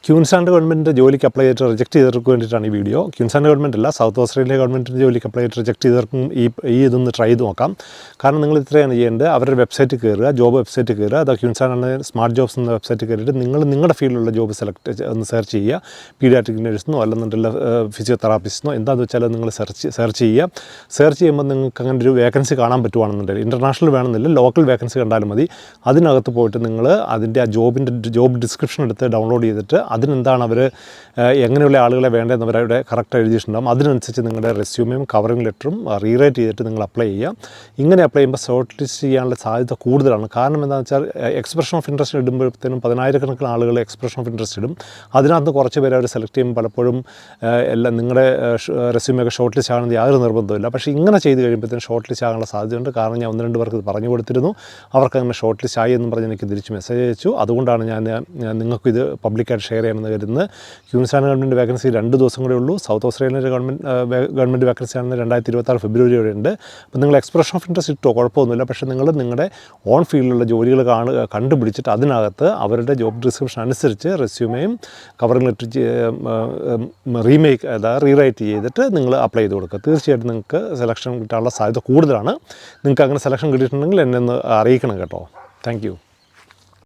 Queensland ഗവൺമെൻറ്റിൻ്റെ ജോലിക്ക് apply ചെയ്തിട്ട് റിജക്റ്റ് ചെയ്തവർക്ക് വേണ്ടിയിട്ടാണ് ഈ വീഡിയോ. ക്യൂൻസ്ലാൻഡ് ഗവൺമെൻറ് അല്ല, സൗത്ത് ഓസ്ട്രേലിയ ഗവൺമെൻറ്റിൻ്റെ ജോലിക്ക് അപ്ലൈ ചെയ്തിട്ട് റിജക്റ്റ് ചെയ്തവർക്കും ഇതൊന്ന് ട്രൈ ചെയ്ത് നോക്കാം. കാരണം നിങ്ങൾ ഇത്രയാണ് ചെയ്യേണ്ടത്. അവരുടെ വെബ്സൈറ്റിൽ കയറുക, ജോബ് വെബ്സൈറ്റിൽ കയറുക. അത് ക്യൂൻസ്ലാൻഡ് സ്മാർട്ട് ജോബ്സ് എന്ന വെബ്സൈറ്റിൽ കയറിയിട്ട് നിങ്ങളുടെ ഫീൽഡിലുള്ള ജോബ് ഒന്ന് സെർച്ച് ചെയ്യുക. പീഡിയാട്രിക് നഴ്സെന്നോ അല്ലെന്നുണ്ടെങ്കിൽ ഫിസിയോതെറാപ്പിസ്റ്റെന്നോ എന്താണെന്ന് വെച്ചാൽ നിങ്ങൾ സെർച്ച് ചെയ്യുക. സെർച്ച് ചെയ്യുമ്പോൾ നിങ്ങൾക്ക് അങ്ങനെ ഒരു വേക്കൻസി കാണാൻ പറ്റുവാണെന്നുണ്ടെങ്കിൽ, ഇൻ്റർനാഷണൽ വേണമെന്നില്ല, ലോക്കൽ വേക്കൻസി കണ്ടാലും മതി. അതിനകത്ത് പോയിട്ട് നിങ്ങൾ അതിൻ്റെ ആ ജോബ് ഡിസ്ക്രിപ്ഷൻ എടുത്ത് ഡൗൺലോഡ് ചെയ്തിട്ട് അതിനെന്താണ് അവർ എങ്ങനെയുള്ള ആളുകളെ വേണ്ടതെന്ന് അവരവിടെ കറക്റ്റ് എഴുതിയിട്ടുണ്ടാകും. അതിനനുസരിച്ച് നിങ്ങളുടെ റെസ്യൂമേയും കവറിംഗ് ലെറ്ററും റീറൈറ്റ് ചെയ്തിട്ട് നിങ്ങൾ അപ്ലൈ ചെയ്യുക. ഇങ്ങനെ അപ്ലൈ ചെയ്യുമ്പോൾ ഷോർട്ട് ലിസ്റ്റ് ചെയ്യാനുള്ള സാധ്യത കൂടുതലാണ്. കാരണം എന്താണെന്ന് വെച്ചാൽ എക്സ്പ്രഷൻ ഓഫ് ഇൻട്രസ്റ്റ് ഇടുമ്പോഴത്തേനും 10,000-കണക്കിന് ആളുകൾ എക്സ്പ്രഷൻ ഓഫ് ഇൻട്രസ്റ്റ് ഇടും. അതിനകത്ത് കുറച്ച് പേര് അവർ സെലക്ട് ചെയ്യുമ്പോൾ പലപ്പോഴും എല്ലാം നിങ്ങളുടെ റെസ്യൂമൊക്കെ ഷോർട്ട് ലിസ്റ്റ് ആകണമെന്ന് യാതൊരു നിർബന്ധമില്ല. പക്ഷേ ഇങ്ങനെ ചെയ്ത് കഴിയുമ്പോഴത്തേനും ഷോർട്ട് ലിസ്റ്റ് ആകാനുള്ള സാധ്യതയുണ്ട്. കാരണം ഞാൻ 1-2 പേർക്ക് ഇത് പറഞ്ഞു കൊടുത്തിരുന്നു. അവർക്കങ്ങനെ ഷോർട്ട് ലിസ്റ്റ് ആയി എന്നും പറഞ്ഞ് എനിക്ക് തിരിച്ച് മെസ്സേജ് അയച്ചു. അതുകൊണ്ടാണ് ഞാൻ നിങ്ങൾക്കിത് പബ്ലിക്കായിട്ട് ഷെയർ ചെയ്യണമെന്ന് കരുതുന്നത്. ക്യൂൻസ്ലാൻഡ് ഗവൺമെൻറ് വേക്കൻസി 2 ദിവസം കൂടെ ഉള്ളൂ. സൗത്ത് ഓസ്ട്രേലിയയിലെ ഗവൺമെൻറ് വേക്കൻസി ആണെന്ന് 2026 ഫെബ്രുവരി വരെ ഉണ്ട്. അപ്പോൾ നിങ്ങൾ എക്സ്പ്രഷൻ ഓഫ് ഇൻട്രസ്റ്റ് ഇട്ടോ കുഴപ്പമൊന്നുമില്ല. പക്ഷേ നിങ്ങൾ നിങ്ങളുടെ ഓൺ ഫീൽഡിലുള്ള ജോലികൾ കണ്ടുപിടിച്ചിട്ട് അതിനകത്ത് അവരുടെ ജോബ് ഡിസ്ക്രിപ്ഷൻ അനുസരിച്ച് റെസ്യൂമേയും കവറിംഗ് ലെറ്റർ റീറൈറ്റ് ചെയ്തിട്ട് നിങ്ങൾ അപ്ലൈ ചെയ്ത് കൊടുക്കുക. തീർച്ചയായിട്ടും നിങ്ങൾക്ക് സെലക്ഷൻ കിട്ടാനുള്ള സാധ്യത കൂടുതലാണ്. നിങ്ങൾക്ക് അങ്ങനെ സെലക്ഷൻ കിട്ടിയിട്ടുണ്ടെങ്കിൽ എന്നെ ഒന്ന് അറിയിക്കണം കേട്ടോ. Thank you.